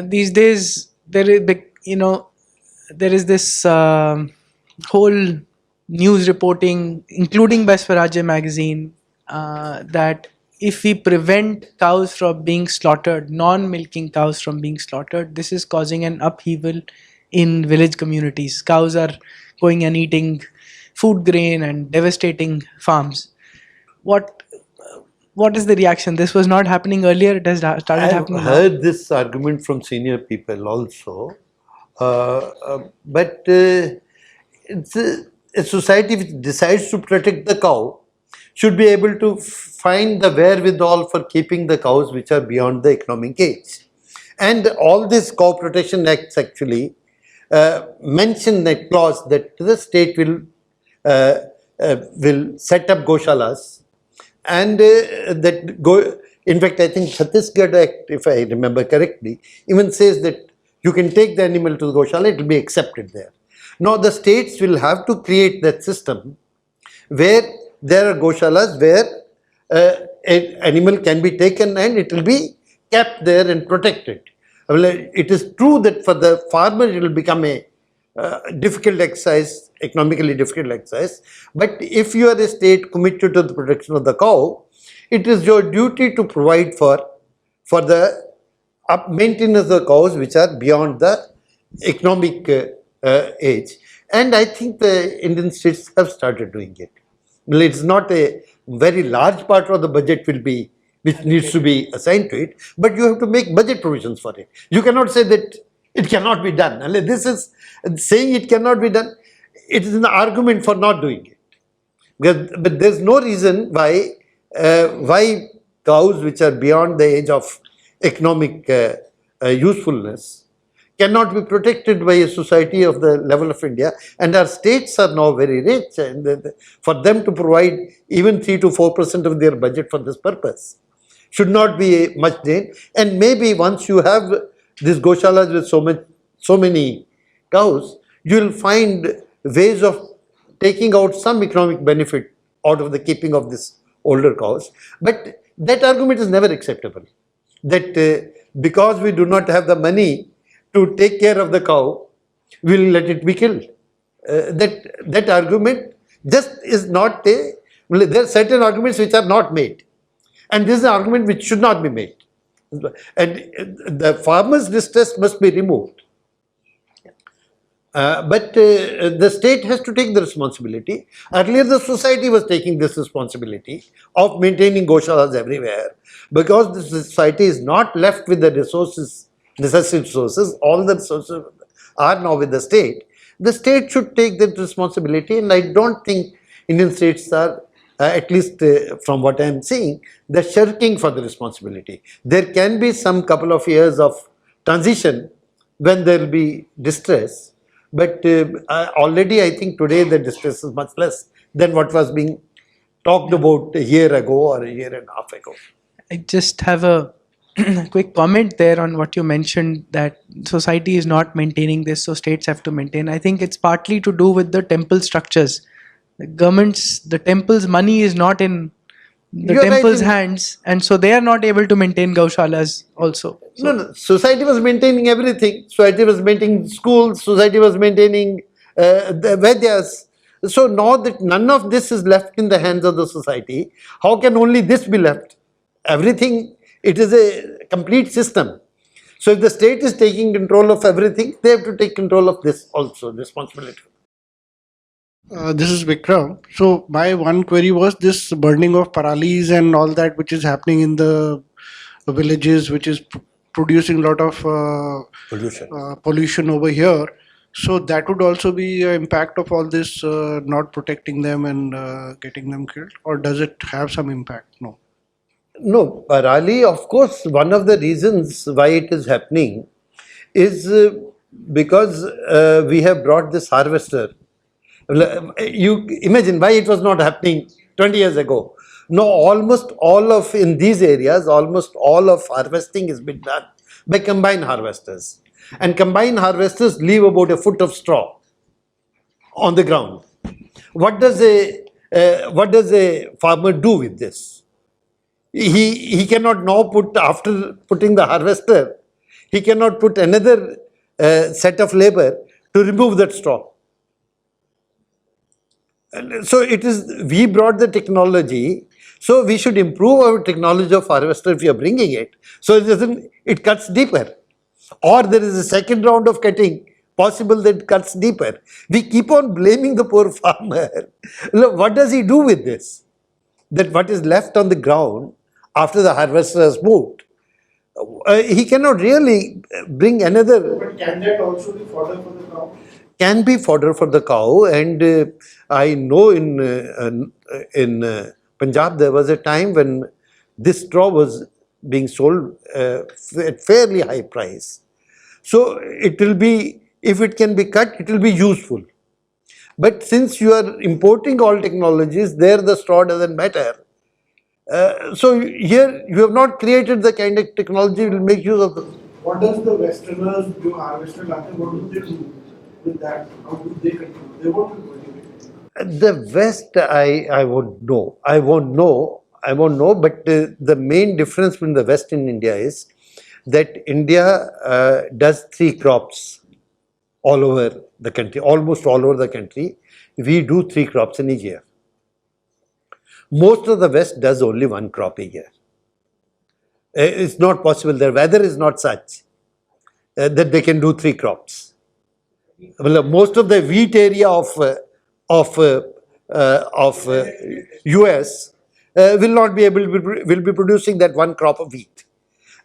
these days there is this whole news reporting, including by Swarajya magazine, that if we prevent cows from being slaughtered, non-milking cows from being slaughtered, this is causing an upheaval in village communities. Cows are going and eating food grain and devastating farms. What what is the reaction? This was not happening earlier. It has started I've happening now. heard this argument from senior people also, but it's a society which decides to protect the cow should be able to find the wherewithal for keeping the cows which are beyond the economic age. And all these cow protection acts actually mention a clause that the state will set up goshalas, and in fact, I think Chhattisgarh Act, if I remember correctly, even says that you can take the animal to the goshala, it will be accepted there. Now, the states will have to create that system where there are goshalas where an animal can be taken and it will be kept there and protected. Well, it is true that for the farmer it will become a difficult exercise, economically difficult exercise. But if you are a state committed to the protection of the cow, it is your duty to provide for the maintenance of the cows which are beyond the economic age. And I think the Indian states have started doing it. Well, it's not a very large part of the budget which needs to be assigned to it, but you have to make budget provisions for it. You cannot say that it cannot be done. This is saying it cannot be done. It is an argument for not doing it. But there's no reason why cows which are beyond the age of economic usefulness cannot be protected by a society of the level of India. And our states are now very rich, and for them to provide even 3 to 4% of their budget for this purpose should not be much drain. And maybe once you have these goshalas with so many cows, you will find ways of taking out some economic benefit out of the keeping of these older cows. But that argument is never acceptable. That because we do not have the money to take care of the cow, we will let it be killed. That argument just is not there are certain arguments which are not made. And this is an argument which should not be made. And the farmer's distress must be removed. But the state has to take the responsibility. Earlier, the society was taking this responsibility of maintaining goshalas everywhere. Because the society is not left with the resources, necessary resources, all the resources are now with the state. The state should take that responsibility, and I don't think Indian states are, at least from what I am seeing, they're shirking for the responsibility. There can be some couple of years of transition when there will be distress, but already I think today the distress is much less than what was being talked about a year ago or a year and a half ago. I just have a quick comment there on what you mentioned, that society is not maintaining this, so states have to maintain. I think it's partly to do with the temple structures. The temple's money is not in the temple's hands, and so they are not able to maintain gaushalas also. So no, society was maintaining everything. Society was maintaining schools, society was maintaining the Vedyas. So now that none of this is left in the hands of the society, how can only this be left? Everything, it is a complete system. So if the state is taking control of everything, they have to take control of this also, responsibility. This is Vikram. So my one query was this burning of paralis and all that which is happening in the villages, which is producing a lot of pollution over here. So that would also be an impact of all this not protecting them and getting them killed, or does it have some impact? No. No, parali, of course, one of the reasons why it is happening is because we have brought this harvester. You imagine why it was not happening 20 years ago. No, almost all of, in these areas, almost all of harvesting has been done by combine harvesters. And combine harvesters leave about a foot of straw on the ground. What does a farmer do with this? He cannot now after putting the harvester, He cannot put another set of labor to remove that straw. And so it is, we brought the technology, so we should improve our technology of harvester if we are bringing it, so it cuts deeper. Or there is a second round of cutting possible that cuts deeper. We keep on blaming the poor farmer. Look, what does he do with this? That what is left on the ground after the harvester has moved, he cannot really bring another. But can that also be fodder for the cow? Can be fodder for the cow, and I know in Punjab there was a time when this straw was being sold at fairly high price. So it will be, if it can be cut, it will be useful. But since you are importing all technologies, there the straw doesn't matter. So here you have not created the kind of technology will make use of the. What does the Westerners do harvester latte? What do they do with that? How do they control? They won't be cultivating. The West, I won't know. I won't know. But the main difference between the West and India is that India does 3 crops all over the country, almost all over the country. We do 3 crops in a year. Most of the West does only 1 crop a year. It's not possible. Their weather is not such that they can do 3 crops. Well, most of the wheat area of US will not be able to will be producing that 1 crop of wheat,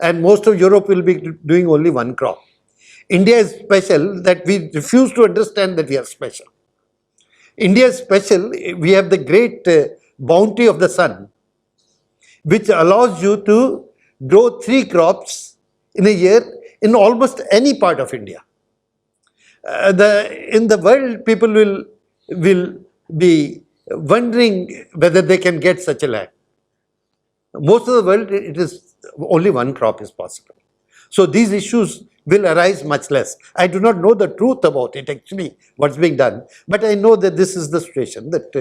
and most of Europe will be doing only 1 crop. India is special that we refuse to understand that we are special. India is special. We have the great bounty of the sun, which allows you to grow 3 crops in a year in almost any part of India. In the world, people will be wondering whether they can get such a land. Most of the world, it is only 1 crop is possible. So these issues will arise much less. I do not know the truth about it actually, what's being done, but I know that this is the situation that.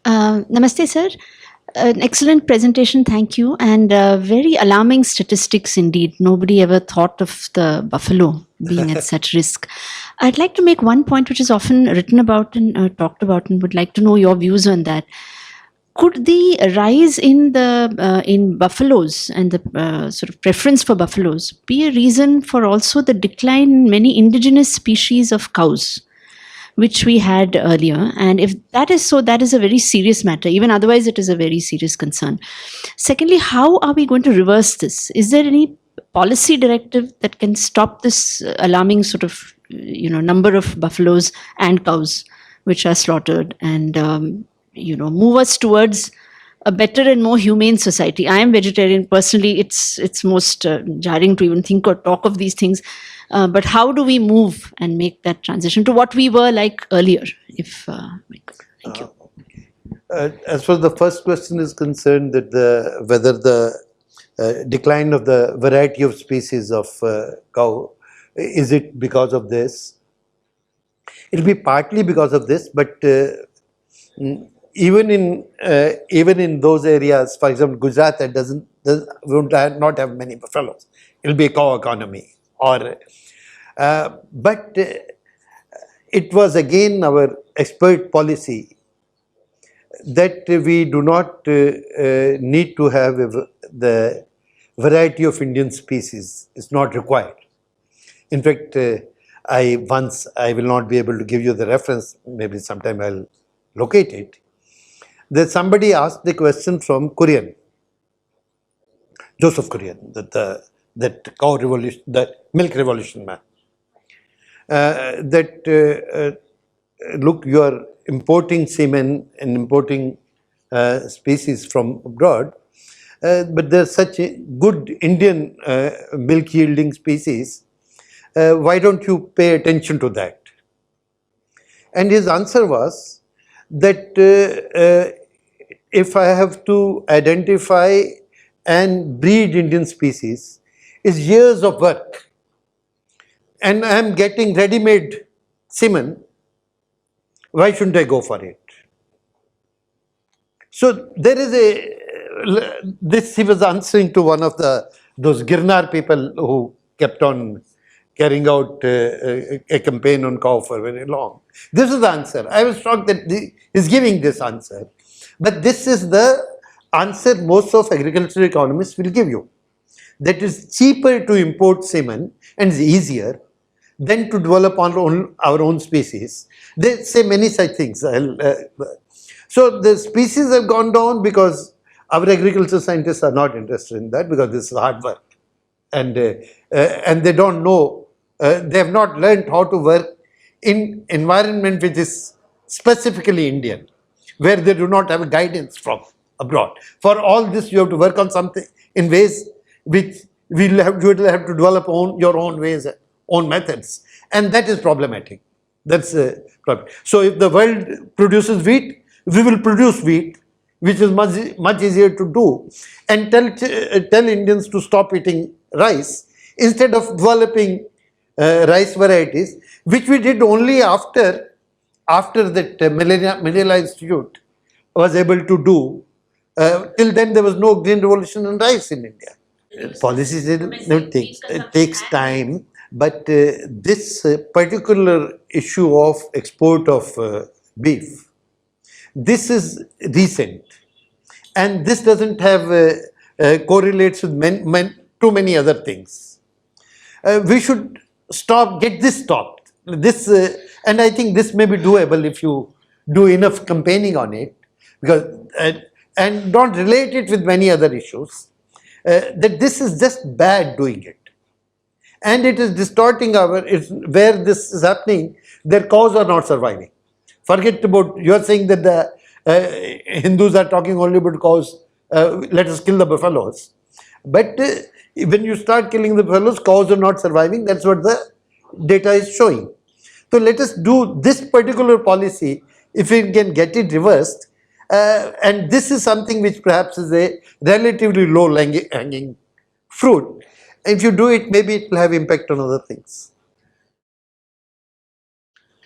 Namaste, sir. An excellent presentation, thank you, and very alarming statistics indeed. Nobody ever thought of the buffalo being at such risk. I'd like to make one point which is often written about and talked about, and would like to know your views on that. Could the rise in the in buffaloes and the sort of preference for buffaloes be a reason for also the decline in many indigenous species of cows, which we had earlier? And if that is so, that is a very serious matter. Even otherwise, it is a very serious concern. Secondly, how are we going to reverse this? Is there any policy directive that can stop this alarming sort of number of buffaloes and cows which are slaughtered, and move us towards a better and more humane society? I am vegetarian personally. It's most jarring to even think or talk of these things. But how do we move and make that transition to what we were like earlier? If we could. Thank you. As far as the first question is concerned, that whether the decline of the variety of species of cow, is it because of this? It will be partly because of this, but even in those areas, for example, Gujarat, would not have many buffaloes. It will be a cow economy. But it was again our expert policy that we do not need to have the variety of Indian species. It's not required. In fact, I will not be able to give you the reference, maybe sometime I'll locate it. That somebody asked the question from Kurian, Joseph Kurian, that cow revolution, the milk revolution man. Look, you are importing semen and importing species from abroad, but there's such a good Indian milk yielding species. Why don't you pay attention to that? And his answer was that if I have to identify and breed Indian species, is years of work, and I am getting ready-made semen, why shouldn't I go for it? So there is this he was answering to one of those Girnar people who kept on carrying out a campaign on cow for very long. This is the answer. I was shocked that he's giving this answer. But this is the answer most of agricultural economists will give you. That is cheaper to import semen and is easier than to develop our own species. They say many such things. So the species have gone down because our agricultural scientists are not interested in that, because this is hard work. And they don't know, they have not learned how to work in environment which is specifically Indian, where they do not have a guidance from abroad. For all this, you have to work on something in ways which you will have to develop your own ways, own methods, and that is problematic. That's a problem. So if the world produces wheat, we will produce wheat, which is much easier to do, and tell Indians to stop eating rice instead of developing rice varieties, which we did only after that Millenia Institute was able to do. Till then, there was no green revolution in rice in India. Policies takes time, but this particular issue of export of beef, this is recent, and this doesn't have correlates with too many other things. We should get this stopped. This, and I think this may be doable if you do enough campaigning on it, because and don't relate it with many other issues. That this is just bad doing it, and it is distorting where this is happening. Their cows are not surviving. Forget about, you are saying that the Hindus are talking only about cows. Let us kill the buffaloes, but when you start killing the buffaloes, cows are not surviving. That's what the data is showing. So let us do this particular policy if we can get it reversed. And this is something which perhaps is a relatively low hanging fruit. If you do it, maybe it will have impact on other things.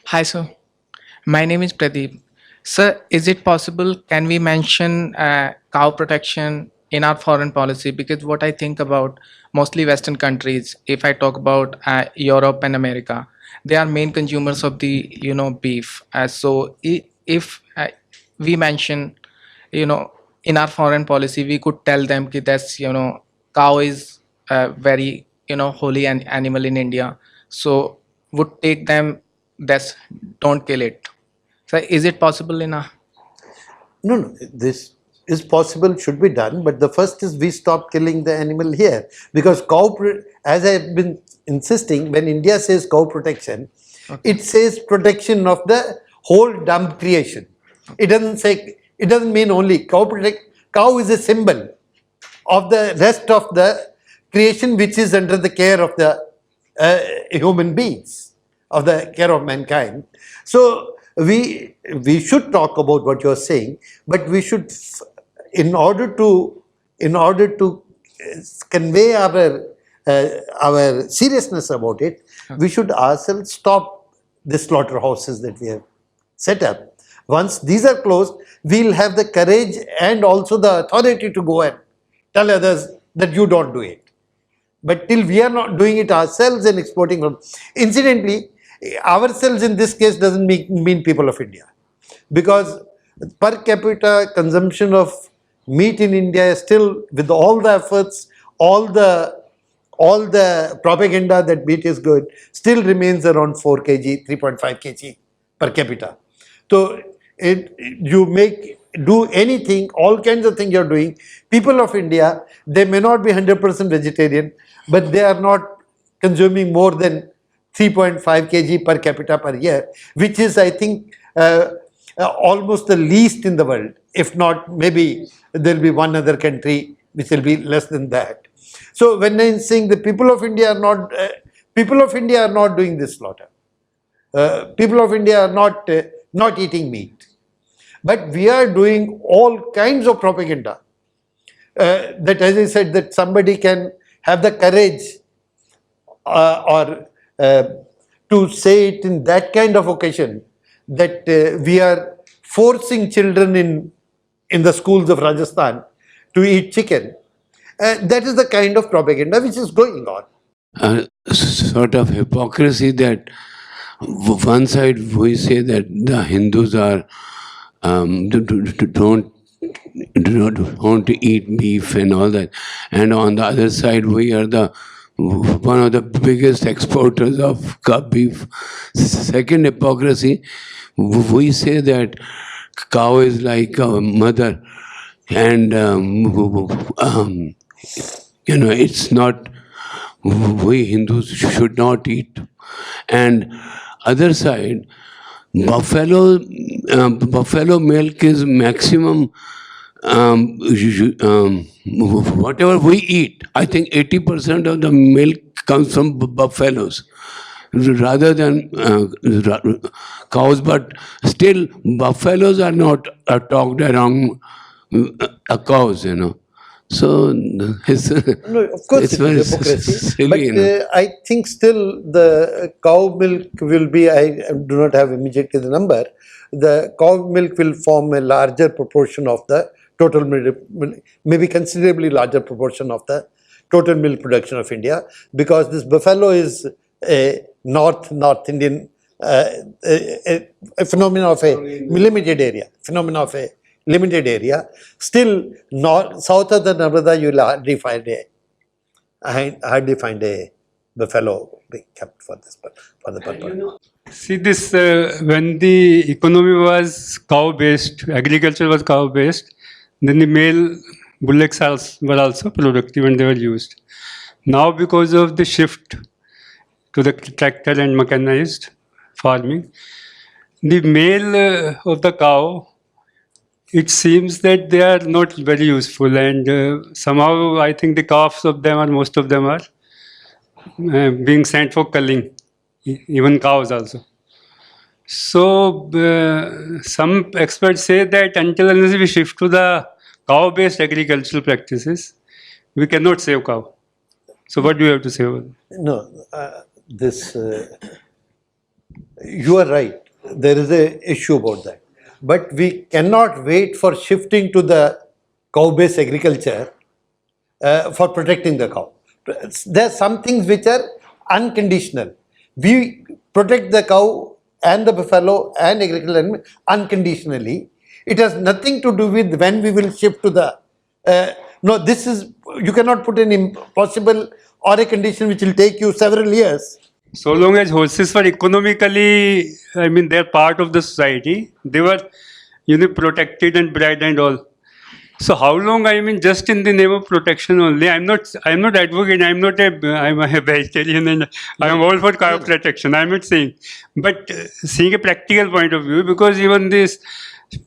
Hi, sir. My name is Pradeep. Sir, is it possible, can we mention cow protection in our foreign policy? Because what I think about mostly Western countries, if I talk about Europe and America, they are main consumers of the, beef. So if we mention, in our foreign policy, we could tell them that that's, cow is very, holy animal in India. So would take them, that's, don't kill it. So is it possible in a... No, this is possible, should be done, but the first is we stop killing the animal here, because as I have been insisting, when India says cow protection, it says protection of the whole dumb creation. It doesn't mean only cow is a symbol of the rest of the creation which is under the care of the human beings, of the care of mankind. So we should talk about what you are saying, but we should, in order to convey our seriousness about it, we should ourselves stop the slaughterhouses that we have set up. Once these are closed, we'll have the courage and also the authority to go and tell others that you don't do it. But till we are not doing it ourselves and exporting from, incidentally, ourselves in this case doesn't mean people of India, because per capita consumption of meat in India is still, with all the efforts, all the propaganda that meat is good, still remains around 4 kg, 3.5 kg per capita. So you do anything, all kinds of things you're doing. People of India, they may not be 100% vegetarian, but they are not consuming more than 3.5 kg per capita per year, which is, I think, almost the least in the world. If not, maybe there'll be one other country which will be less than that. So when I'm saying the people of India are not doing this slaughter. People of India are not eating meat. But we are doing all kinds of propaganda. That, as I said, that somebody can have the courage to say it in that kind of occasion, that we are forcing children in the schools of Rajasthan to eat chicken. That is the kind of propaganda which is going on. Sort of hypocrisy that one side we say that the Hindus are don't want to eat beef and all that, and on the other side we are the one of the biggest exporters of beef. Second hypocrisy, we say that cow is like a mother, and it's not. We Hindus should not eat. And other side, buffalo milk is maximum. Whatever we eat, I think 80% of the milk comes from buffaloes rather than cows. But still, buffaloes are not talked around cows, So it's, No, of course it's it is hypocrisy, silly, but I think still the cow milk will be, I do not have immediately the number, the cow milk will form a larger proportion of the total milk, maybe considerably larger proportion of the total milk production of India, because this buffalo is a North Indian a phenomenon of a limited area, Still, south of the Narmada, you will hardly find a buffalo being kept for the purpose. See this, when the economy was cow-based, agriculture was cow-based, then the male bullocks were also productive and they were used. Now because of the shift to the tractor and mechanized farming, the male of the cow, it seems that they are not very useful, and somehow I think the calves of them, or most of them, are being sent for culling, even cows also. So some experts say that until unless we shift to the cow-based agricultural practices, we cannot save cow. So what do you have to say about it? No, you are right. There is an issue about that. But we cannot wait for shifting to the cow-based agriculture for protecting the cow. There are some things which are unconditional. We protect the cow and the buffalo and agricultural animal unconditionally. It has nothing to do with when we will shift to the... no, this is... You cannot put an impossible or a condition which will take you several years. So long as horses were economically, I mean, they're part of the society, they were, protected and bred and all. So how long, I mean, just in the name of protection only, I'm not advocating, I'm a vegetarian and I'm all for cow protection, I'm not saying. But seeing a practical point of view, because even this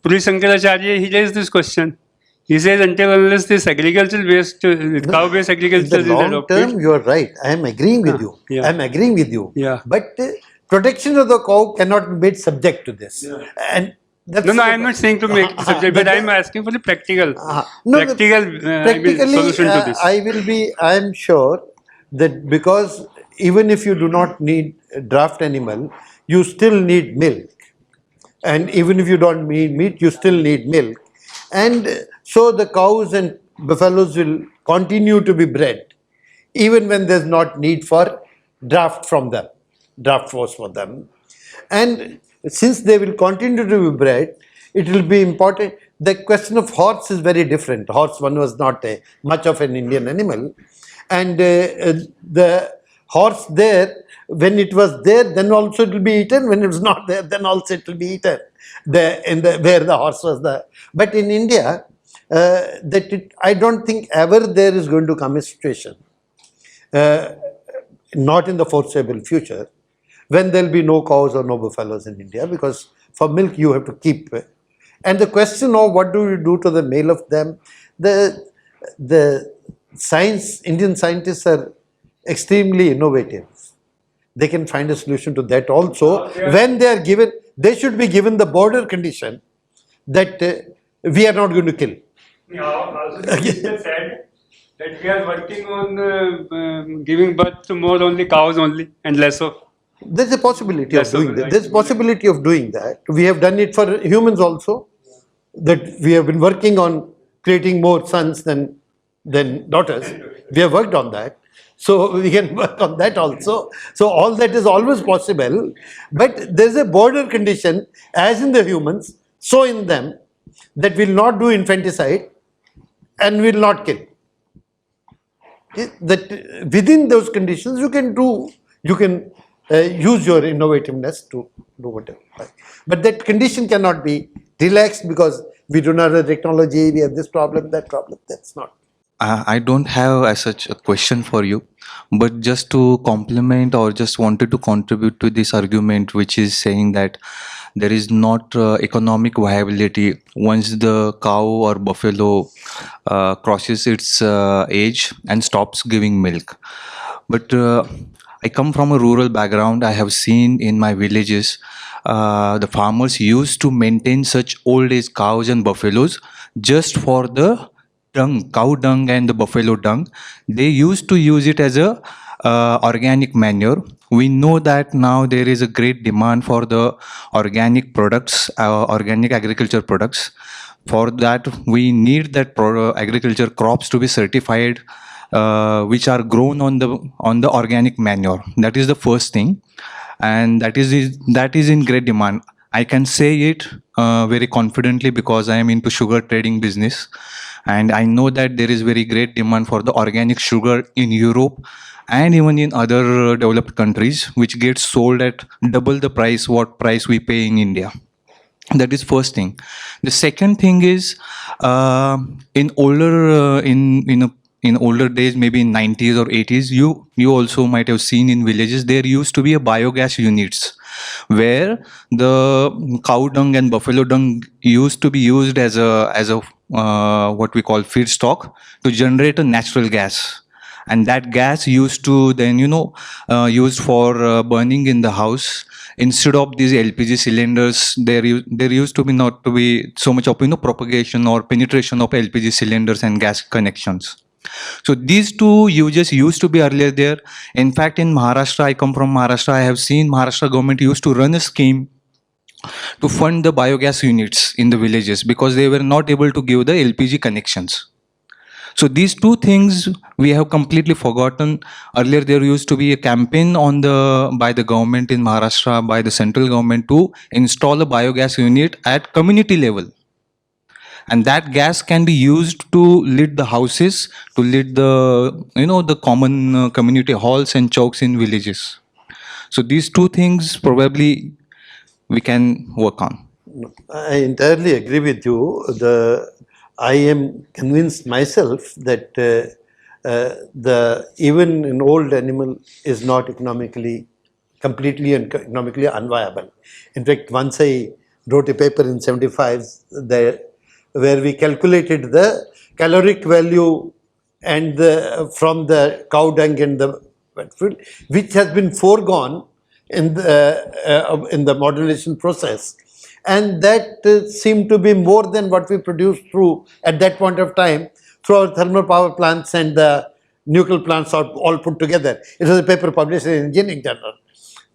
Puri Shankaracharya, he raised this question. He says until unless this agricultural-based, cow-based agriculture is adopted. In the long term, you are right. I am agreeing with you. Yeah. I am agreeing with you. Yeah. But protection of the cow cannot be made subject to this. Yeah. And that's No, I am not saying to make the subject, but I am asking for the practical, practically, solution to this. I am sure that because even if you do not need a draft animal, you still need milk. And even if you don't need meat, you still need milk. And so the cows and buffaloes will continue to be bred, even when there's not need for draft force for them. And since they will continue to be bred, it will be important. The question of horse is very different. Horse one was not much of an Indian animal. And the horse there, when it was there, then also it will be eaten. When it was not there, then also it will be eaten. Where the horse was there. But in India, I don't think ever there is going to come a situation, not in the foreseeable future, when there will be no cows or no buffaloes in India, because for milk you have to keep. And the question of what do you do to the male of them, the Indian scientists are extremely innovative. They can find a solution to that also. When they are given, they should be given the border condition that we are not going to kill. Also, said that we are working on giving birth to more only cows only and less of. There's a possibility of doing that. There's a possibility of doing that. We have done it for humans also. That we have been working on creating more sons than daughters. We have worked on that. So we can work on that also. So all that is always possible. But there's a border condition, as in the humans, so in them, that will not do infanticide and will not kill. Okay? That within those conditions you can use your innovativeness to do whatever. But that condition cannot be relaxed because we do not have technology, we have this problem, that problem. That's not. I don't have as such a question for you, but just to complement or just wanted to contribute to this argument, which is saying that there is not economic viability once the cow or buffalo crosses its age and stops giving milk. But I come from a rural background. I have seen in my villages the farmers used to maintain such old age cows and buffaloes just for the dung, cow dung and the buffalo dung. They used to use it as a organic manure. We know that now there is a great demand for the organic products, organic agriculture products. For that, we need that agriculture crops to be certified, which are grown on the organic manure. That is the first thing, and that is in great demand. I can say it very confidently because I am into sugar trading business, and I know that there is very great demand for the organic sugar in Europe and even in other developed countries, which gets sold at double the price what price we pay in India. That is first thing. The second thing is in older days, maybe in 90s or 80s, you also might have seen in villages there used to be a biogas units where the cow dung and buffalo dung used to be used as a what we call feedstock to generate a natural gas, and that gas used to then used for burning in the house. Instead of these LPG cylinders, there used to be not to be so much of propagation or penetration of LPG cylinders and gas connections. So these two uses used to be earlier there. In fact, in Maharashtra, I come from Maharashtra, I have seen Maharashtra government used to run a scheme to fund the biogas units in the villages because they were not able to give the LPG connections. So these two things we have completely forgotten. Earlier there used to be a campaign by the government in Maharashtra, by the central government, to install a biogas unit at community level. And that gas can be used to lit the houses, to lit the common community halls and chowks in villages. So these two things probably we can work on. I entirely agree with you. I am convinced myself that even an old animal is not completely and economically unviable. In fact, once I wrote a paper in 75 where we calculated the caloric value and from the cow dung and the wet food, which has been foregone in the modernization process, and that seemed to be more than what we produced through at that point of time through our thermal power plants and the nuclear plants all put together. It was a paper published in Engineering Journal.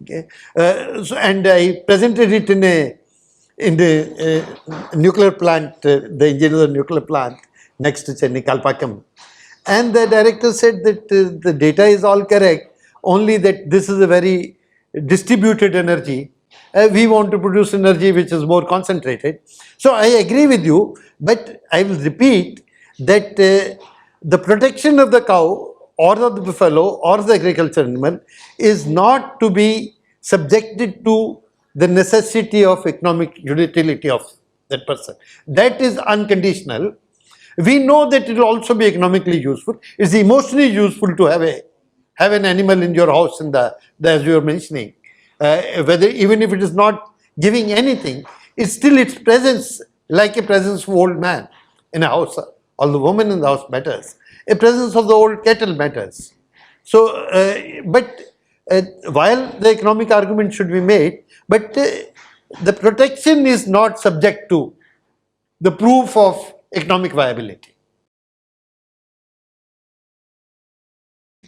Okay, and I presented it in the nuclear plant, the engineer of the nuclear plant next to Chennai, Kalpakkam, and the director said that the data is all correct, only that this is a very distributed energy. We want to produce energy which is more concentrated. So I agree with you, but I will repeat that the protection of the cow or of the buffalo or the agricultural animal is not to be subjected to the necessity of economic utility of that person. That is unconditional. We know that it will also be economically useful. It's emotionally useful to have an animal in your house, as you were mentioning. Whether even if it is not giving anything, it's still its presence, like a presence of old man in a house. All the woman in the house matters. A presence of the old cattle matters. So, while the economic argument should be made, but the protection is not subject to the proof of economic viability.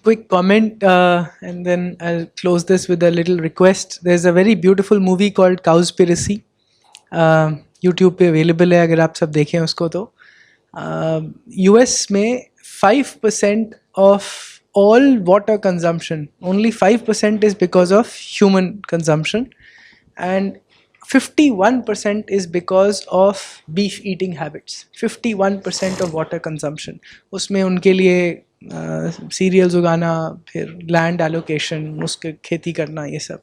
Quick comment and then I'll close this with a little request. There's a very beautiful movie called Cowspiracy. YouTube पे available है अगर आप सब देखें उसको तो. US में 5% of all water consumption, only 5% is because of human consumption, and 51% is because of beef eating habits. 51% of water consumption. उसमें उनके लिए cereals उगाना, फिर land allocation, उसके खेती करना, ये सब.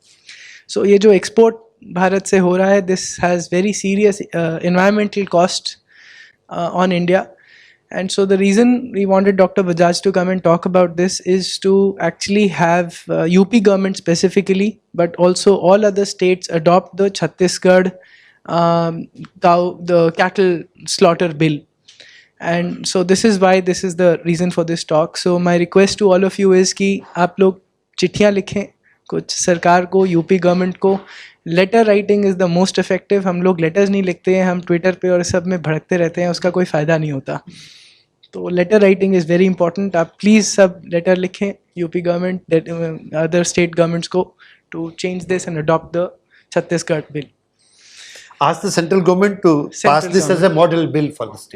So ये जो export भारत से हो रहा है, this has very serious environmental cost on India. And so the reason we wanted Dr. Bajaj to come and talk about this is to actually have UP government specifically, but also all other states adopt the Chhattisgarh the cattle slaughter bill. And so this is why this is the reason for this talk. So my request to all of you is कि आप लोग चिट्ठियाँ लिखें कुछ सरकार को, UP government को. Letter writing is the most effective. हम लोग लेटर्स नहीं लिखते हैं, हम ट्विटर पे और सब में भड़कते रहते हैं, उसका कोई फ़ायदा नहीं होता. तो letter writing is very important. आप प्लीज़ सब लेटर लिखें UP government, other state governments को, to change this and adopt the Chhattisgarh bill. Ask the central government to pass this as a model bill for the state.